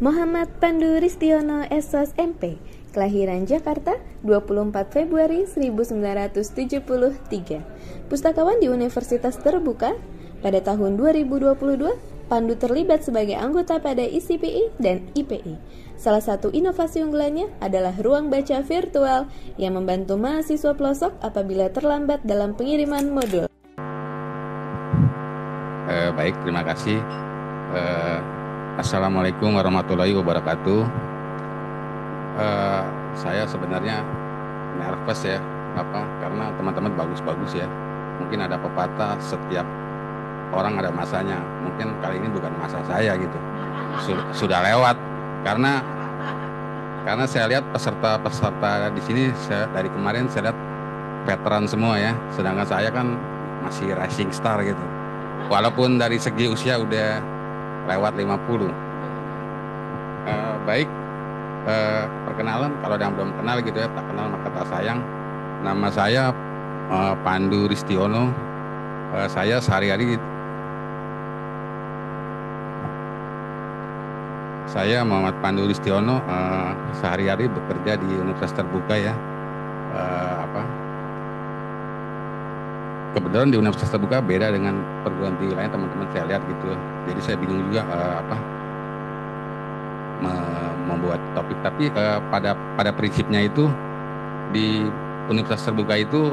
Muhammad Pandu Ristiono SOS MP, kelahiran Jakarta 24 Februari 1973. Pustakawan di Universitas Terbuka. Pada tahun 2022, Pandu terlibat sebagai anggota pada ICPI dan IPI. Salah satu inovasi unggulannya adalah ruang baca virtual yang membantu mahasiswa pelosok apabila terlambat dalam pengiriman modul. Baik, terima kasih. Assalamualaikum warahmatullahi wabarakatuh. Saya sebenarnya nervous ya, karena teman-teman bagus-bagus ya. Mungkin ada pepatah setiap orang ada masanya. Mungkin kali ini bukan masa saya gitu. Sudah lewat karena saya lihat peserta di sini dari kemarin saya lihat veteran semua ya. Sedangkan saya kan masih rising star gitu. Walaupun dari segi usia udah lewat 50. Baik, perkenalan kalau ada yang belum kenal gitu ya, tak kenal maka tak sayang. Nama saya Pandu Ristiono. Saya sehari-hari Saya Muhammad Pandu Ristiono, sehari-hari bekerja di Universitas Terbuka ya. Kebetulan di Universitas Terbuka beda dengan perguruan tinggi lain, teman-teman saya lihat gitu. Jadi saya bingung juga membuat topik. Tapi pada prinsipnya itu di Universitas Terbuka itu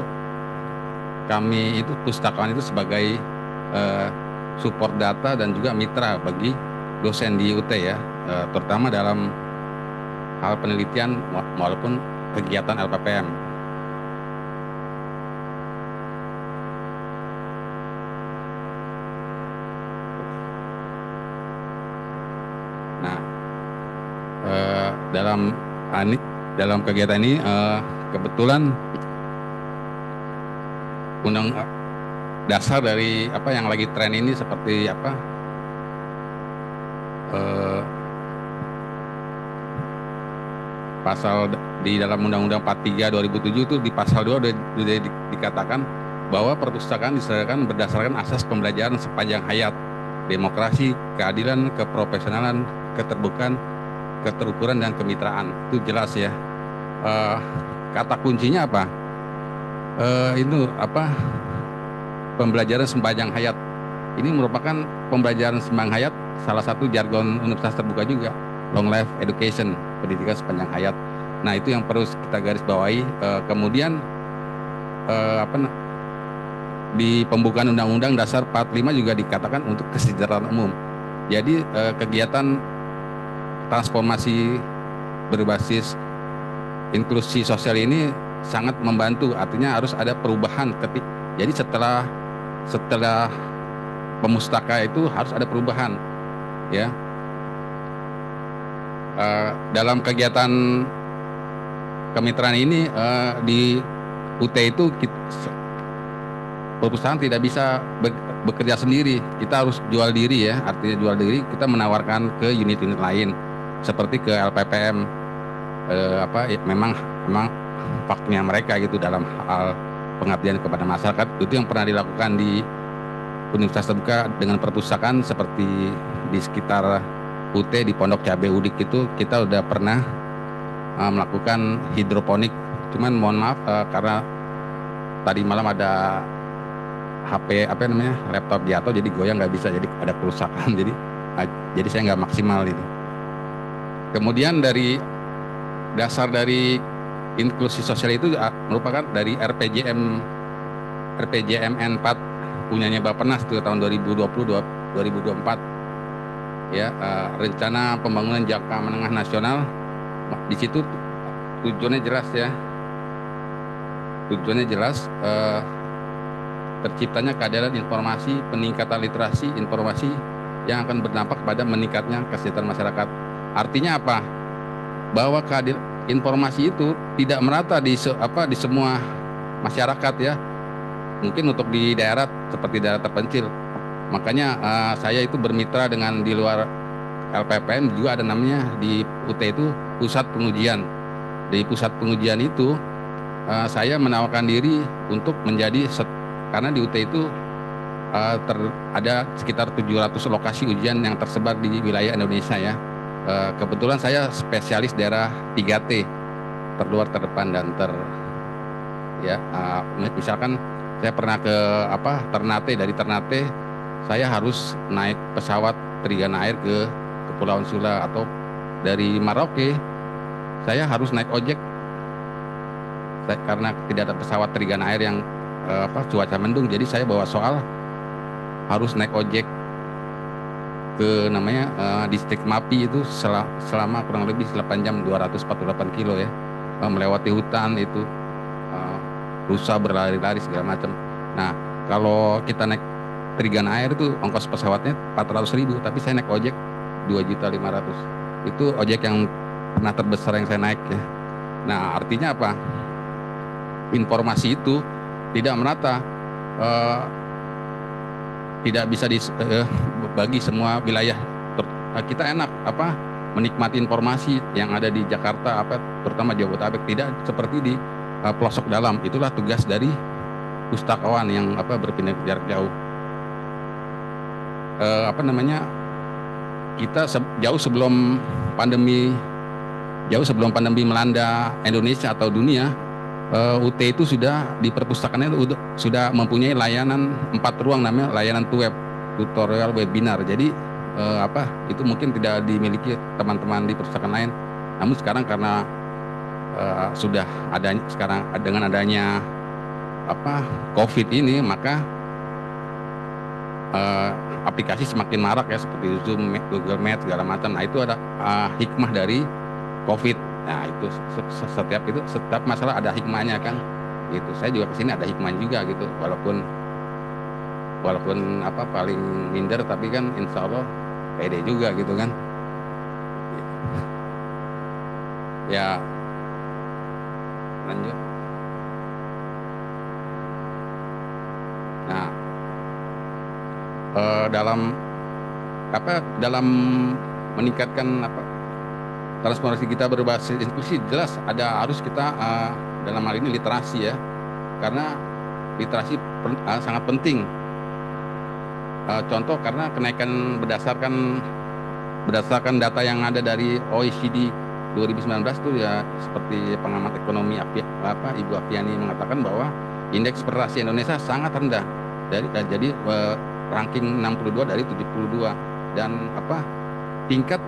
kami itu pustakawan itu sebagai support data dan juga mitra bagi dosen di UT ya, terutama dalam hal penelitian maupun kegiatan LPPM. Nah, dalam kegiatan ini kebetulan undang dasar dari yang lagi tren ini seperti pasal di dalam Undang-Undang 43 2007 itu di pasal 2 sudah dikatakan bahwa perpustakaan diselenggarakan berdasarkan asas pembelajaran sepanjang hayat, demokrasi, keadilan, keprofesionalan, keterbukaan, keterukuran, dan kemitraan. Itu jelas ya. Kata kuncinya apa? Pembelajaran sepanjang hayat. Ini merupakan pembelajaran sepanjang hayat, salah satu jargon Universitas Terbuka juga, long life education, pendidikan sepanjang hayat. Nah, itu yang perlu kita garis bawahi. Kemudian di pembukaan Undang-Undang Dasar 45 juga dikatakan untuk kesejahteraan umum. Jadi kegiatan transformasi berbasis inklusi sosial ini sangat membantu. Artinya harus ada perubahan. Jadi setelah pemustaka itu harus ada perubahan ya. Dalam kegiatan kemitraan ini di UT itu perpustakaan tidak bisa bekerja sendiri, kita harus jual diri ya. Artinya jual diri, kita menawarkan ke unit-unit lain seperti ke LPPM, memang waktunya mereka gitu dalam hal pengabdian kepada masyarakat. Itu yang pernah dilakukan di Universitas Terbuka dengan perpustakaan seperti di sekitar UT di Pondok Cabe Udik itu kita udah pernah melakukan hidroponik. Cuman mohon maaf karena tadi malam ada HP laptop jatuh jadi goyang, nggak bisa, jadi ada kerusakan, jadi saya nggak maksimal itu. Kemudian dari dasar dari inklusi sosial itu merupakan dari RPJMN 4 punyanya Bappenas itu tahun 2020-2024 ya, rencana pembangunan jangka menengah nasional. Di situ tujuannya jelas ya, terciptanya keadilan informasi, peningkatan literasi informasi yang akan berdampak pada meningkatnya kesejahteraan masyarakat. Artinya apa? Bahwa keadilan informasi itu tidak merata di semua masyarakat ya. Mungkin untuk di daerah seperti daerah terpencil. Makanya saya itu bermitra dengan di luar LPPM juga ada namanya di UT itu pusat pengujian. Di pusat pengujian itu saya menawarkan diri untuk menjadi karena di UT itu ada sekitar 700 lokasi ujian yang tersebar di wilayah Indonesia ya. Kebetulan saya spesialis daerah 3T, terluar, terdepan, dan ya. Misalkan saya pernah ke Ternate, dari Ternate saya harus naik pesawat Trigana Air ke Kepulauan Sula, atau dari Merauke saya harus naik ojek karena tidak ada pesawat Trigana Air yang cuaca mendung. Jadi saya bawa soal harus naik ojek ke namanya distrik Mapi, itu selama kurang lebih 8 jam 248 kilo ya, melewati hutan itu, rusa berlari-lari segala macam. Nah, kalau kita naik Trigana Air itu ongkos pesawatnya 400.000, tapi saya naik ojek 2.500.000. Itu ojek yang pernah terbesar yang saya naik ya. Nah, artinya apa? Informasi itu tidak merata, tidak bisa bagi semua wilayah. Kita enak menikmati informasi yang ada di Jakarta, terutama Jabodetabek, tidak seperti di pelosok dalam. Itulah tugas dari pustakawan yang berpindah jarak jauh. Kita jauh sebelum pandemi melanda Indonesia atau dunia, UT itu sudah di perpustakaannya sudah mempunyai layanan 4 ruang, namanya layanan web, tutorial, webinar. Jadi itu mungkin tidak dimiliki teman-teman di perpustakaan lain. Namun sekarang karena sudah adanya, sekarang dengan adanya COVID ini, maka aplikasi semakin marak ya, seperti Zoom, Google Meet segala macam. Nah, itu ada hikmah dari COVID. Nah, itu setiap masalah ada hikmahnya kan. Gitu. Saya juga kesini ada hikmahnya juga gitu. Walaupun paling minder, tapi kan insya Allah pede juga gitu kan. Ya, lanjut. Nah, dalam meningkatkan transformasi kita berbasis inklusi, jelas harus kita dalam hal ini literasi ya, karena literasi sangat penting. Contoh, karena kenaikan berdasarkan data yang ada dari OECD 2019 itu ya, seperti pengamat ekonomi Ibu Afiani mengatakan bahwa indeks literasi Indonesia sangat rendah, jadi ranking 62 dari 72, dan tingkat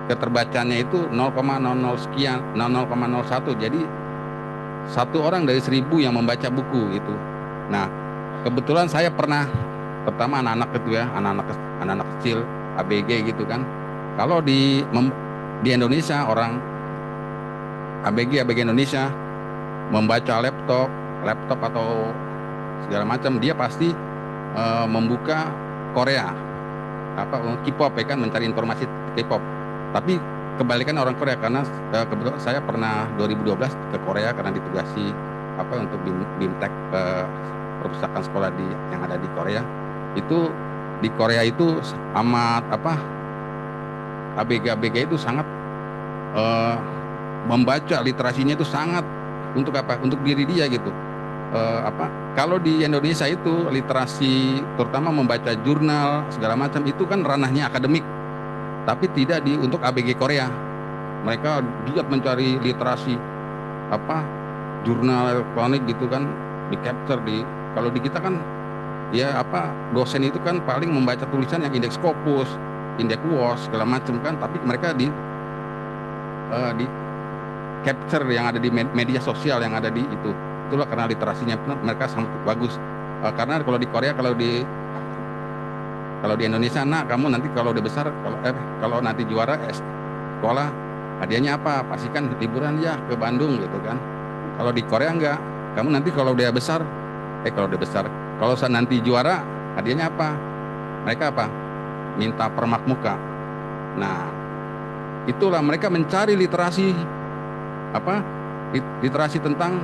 keterbacaannya itu 0,00 sekian, 0,01. Jadi 1 orang dari 1.000 yang membaca buku itu. Nah, kebetulan saya pernah, pertama anak-anak itu ya, anak-anak kecil ABG gitu kan. Kalau di Indonesia, orang ABG Indonesia membaca laptop atau segala macam, dia pasti membuka Korea, K-pop ya kan, mencari informasi K-pop. Tapi kebalikan orang Korea, karena kebetulan saya pernah 2012 ke Korea karena ditugasi untuk BIMTEK, perpustakaan sekolah yang ada di Korea. Itu di Korea itu amat ABG itu sangat membaca, literasinya itu sangat untuk diri dia gitu. Kalau di Indonesia itu literasi, terutama membaca jurnal segala macam, itu kan ranahnya akademik, tapi tidak untuk ABG Korea. Mereka giat mencari literasi jurnal elektronik gitu kan, di capture kalau di kita kan ya dosen itu kan paling membaca tulisan yang indeks Scopus, indeks WOS segala macam kan, tapi mereka di capture yang ada di media sosial yang ada di itu. Itulah karena literasinya mereka sangat bagus. Karena kalau di Korea, kalau di Indonesia, kamu nanti kalau udah besar, kalau nanti juara sekolah, hadiahnya apa? Pastikan liburan ya ke Bandung gitu kan. Kalau di Korea enggak. Kamu nanti kalau udah besar, kalau nanti juara, hadiahnya apa? Mereka minta permak muka. Nah, itulah mereka mencari literasi literasi tentang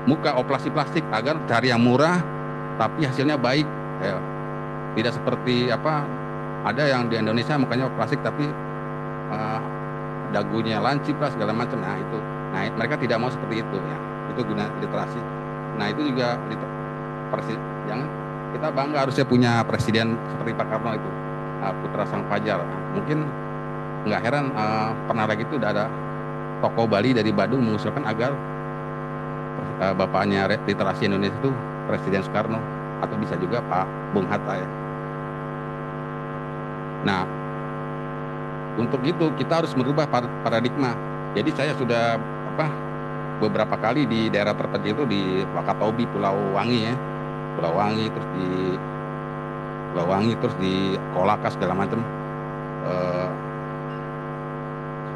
muka operasi plastik, agar cari yang murah tapi hasilnya baik. Tidak seperti ada yang di Indonesia mukanya plastik tapi dagunya lancip lah segala macam. Nah, itu. Nah, mereka tidak mau seperti itu ya. Itu guna literasi. Nah, itu juga jangan kita bangga harusnya punya presiden seperti Pak Karno itu, putra sang fajar. Mungkin nggak heran pernah lagi itu udah ada tokoh Bali dari Badung mengusulkan agar bapaknya literasi Indonesia itu Presiden Soekarno, atau bisa juga Pak Bung Hatta ya. Nah, untuk itu kita harus merubah paradigma. Jadi saya sudah beberapa kali di daerah terpencil itu di Wakatobi, Pulau Wangi ya, Pulau Wangi, terus di Kolaka segala macam.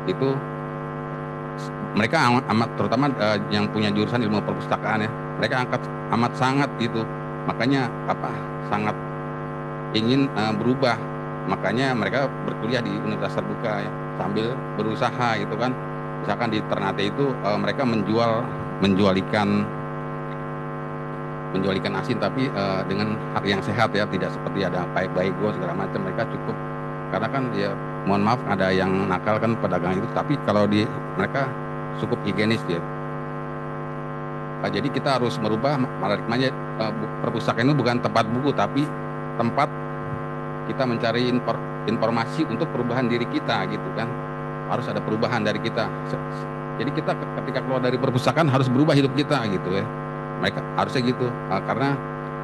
Itu mereka amat terutama yang punya jurusan ilmu perpustakaan ya, mereka amat sangat gitu, makanya sangat ingin berubah, makanya mereka berkuliah di universitas terbuka ya, sambil berusaha gitu kan. Misalkan di Ternate itu mereka menjual ikan asin, tapi dengan harga yang sehat ya, tidak seperti ada baygo segala macam. Mereka cukup, karena kan ya mohon maaf ada yang nakal kan pedagang itu, tapi kalau di mereka cukup higienis ya. Jadi kita harus merubah paradigmanya, perpustakaan itu bukan tempat buku, tapi tempat kita mencari informasi untuk perubahan diri kita gitu kan. Harus ada perubahan dari kita. Jadi kita ketika keluar dari perpustakaan harus berubah hidup kita gitu ya. Mereka harusnya gitu. Karena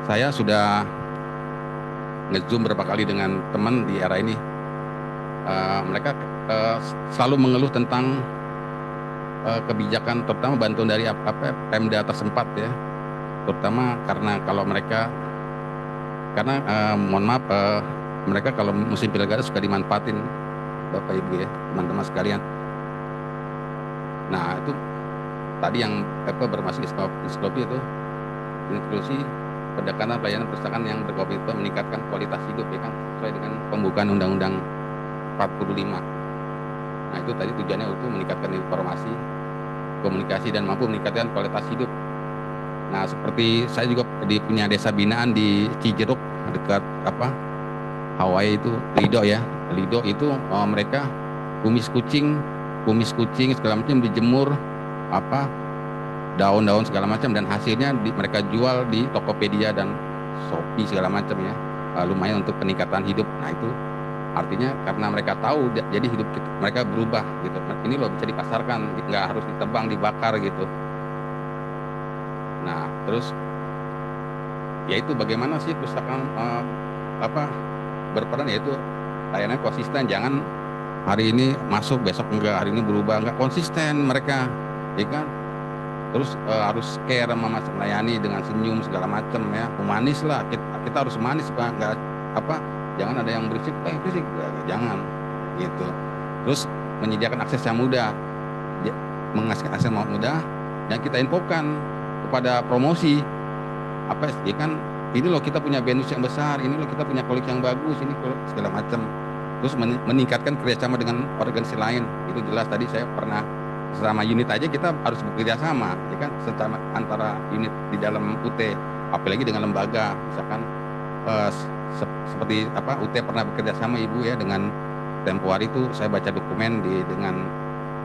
saya sudah nge-zoom berapa kali dengan teman di era ini. Mereka selalu mengeluh tentang kebijakan, terutama bantuan dari Pemda tersempat ya. Terutama karena kalau mereka, karena mohon maaf, mereka kalau musim pilkada suka dimanfaatin Bapak Ibu ya, teman-teman sekalian. Nah itu tadi yang bermasuk inklusi itu, inklusi pendekatan pelayanan perpustakaan yang berkomitmen meningkatkan kualitas hidup ya kan, sesuai dengan pembukaan Undang-Undang 45. Nah itu tadi tujuannya untuk meningkatkan informasi, komunikasi, dan mampu meningkatkan kualitas hidup. Nah seperti saya juga punya desa binaan di Cijeruk dekat Hawaii itu, Lido ya. Lido itu mereka kumis kucing segala macam dijemur, daun-daun segala macam, dan hasilnya mereka jual di Tokopedia dan Shopee segala macam ya. Lumayan untuk peningkatan hidup. Nah itu artinya karena mereka tahu, jadi hidup mereka berubah gitu. Ini loh bisa dipasarkan, nggak harus ditebang, dibakar gitu. Nah terus yaitu bagaimana sih perpustakaan berperan, yaitu layanan konsisten, jangan hari ini masuk besok enggak, hari ini berubah enggak, konsisten mereka ya kan. Terus harus care sama melayani dengan senyum segala macam ya, humanis lah, kita harus humanis Pak, enggak jangan ada yang berisik jangan gitu. Terus menyediakan akses yang mudah, mengasih akses yang mudah, dan kita infokan kepada promosi ya kan, ini loh kita punya venue yang besar, ini loh kita punya koleksi yang bagus, ini segala macam. Terus meningkatkan kerjasama dengan organisasi lain, itu jelas. Tadi saya pernah selama unit aja kita harus bekerja sama ya kan, secara antara unit di dalam UT, apalagi dengan lembaga. Misalkan seperti UT pernah bekerja sama Ibu ya dengan Tempohari, itu saya baca dokumen dengan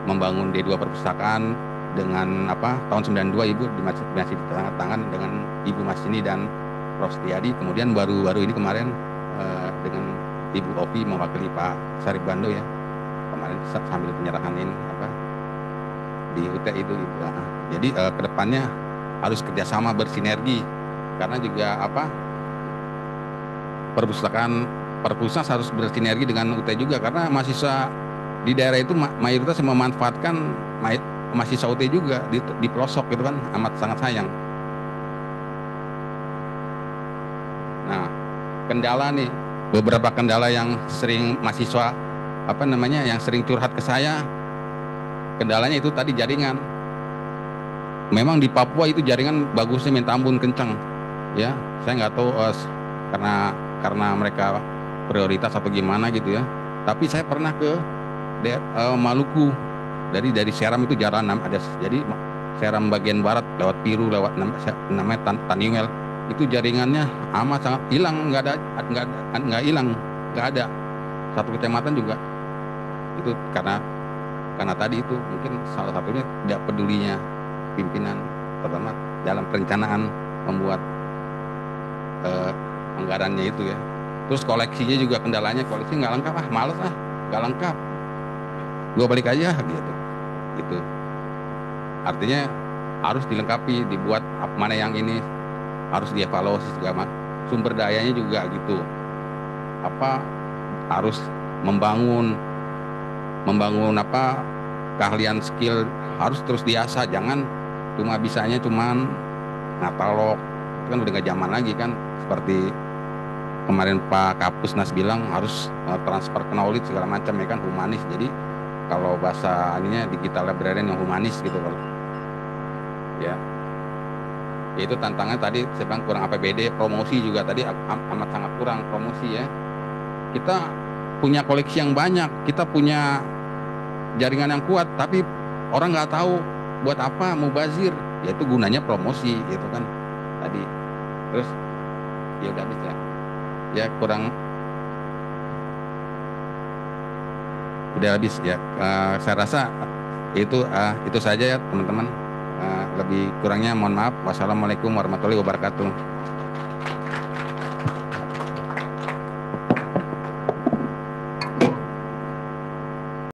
membangun D2 perpustakaan dengan tahun 92 Ibu masih tangan dengan Ibu Masini dan Prof. Setiadi. Kemudian baru ini kemarin dengan Ibu Opi mewakili Pak Sarip Bando ya, kemarin sambil penyerahan ini di UT itu Ibu. Jadi kedepannya harus kerjasama, bersinergi, karena juga perpustakaan harus bersinergi dengan UT juga, karena mahasiswa di daerah itu mayoritas memanfaatkan mahasiswa UT juga di pelosok gitu kan, amat sangat sayang. Nah, kendala nih, beberapa kendala yang sering mahasiswa yang sering curhat ke saya, kendalanya itu tadi jaringan. Memang di Papua itu jaringan bagusnya minta ampun kencang, ya. Saya nggak tahu karena mereka prioritas atau gimana gitu ya. Tapi saya pernah ke Maluku, dari Seram itu jalan ada, jadi Seram bagian barat lewat Piru, lewat namanya Taniwel. Itu jaringannya amat sangat hilang, nggak ada satu kecamatan juga. Itu karena tadi itu mungkin salah satunya tidak pedulinya pimpinan, terutama dalam perencanaan membuat anggarannya itu ya. Terus koleksinya juga kendalanya, koleksi nggak lengkap, males nggak lengkap. gue balik aja gitu. Artinya harus dilengkapi, dibuat mana yang ini harus dievaluasi segala sumber dayanya juga gitu. Harus membangun keahlian skill harus terus diasah, jangan bisanya cuman ngatalog, itu kan udah gak zaman lagi kan, seperti kemarin Pak Kapusnas bilang harus transfer knowledge segala macam ya kan, humanis. Jadi kalau bahasa ininya digital librarian yang humanis gitu kalau ya. Itu tantangan tadi saya bilang kurang APBD, promosi juga tadi amat sangat kurang promosi ya. Kita punya koleksi yang banyak, kita punya jaringan yang kuat, tapi orang nggak tahu buat apa mubazir, yaitu gunanya promosi gitu kan tadi. Terus ya udah bisa ya, kurang udah habis ya. Saya rasa itu saja ya teman-teman. Lebih kurangnya mohon maaf. Wassalamualaikum warahmatullahi wabarakatuh.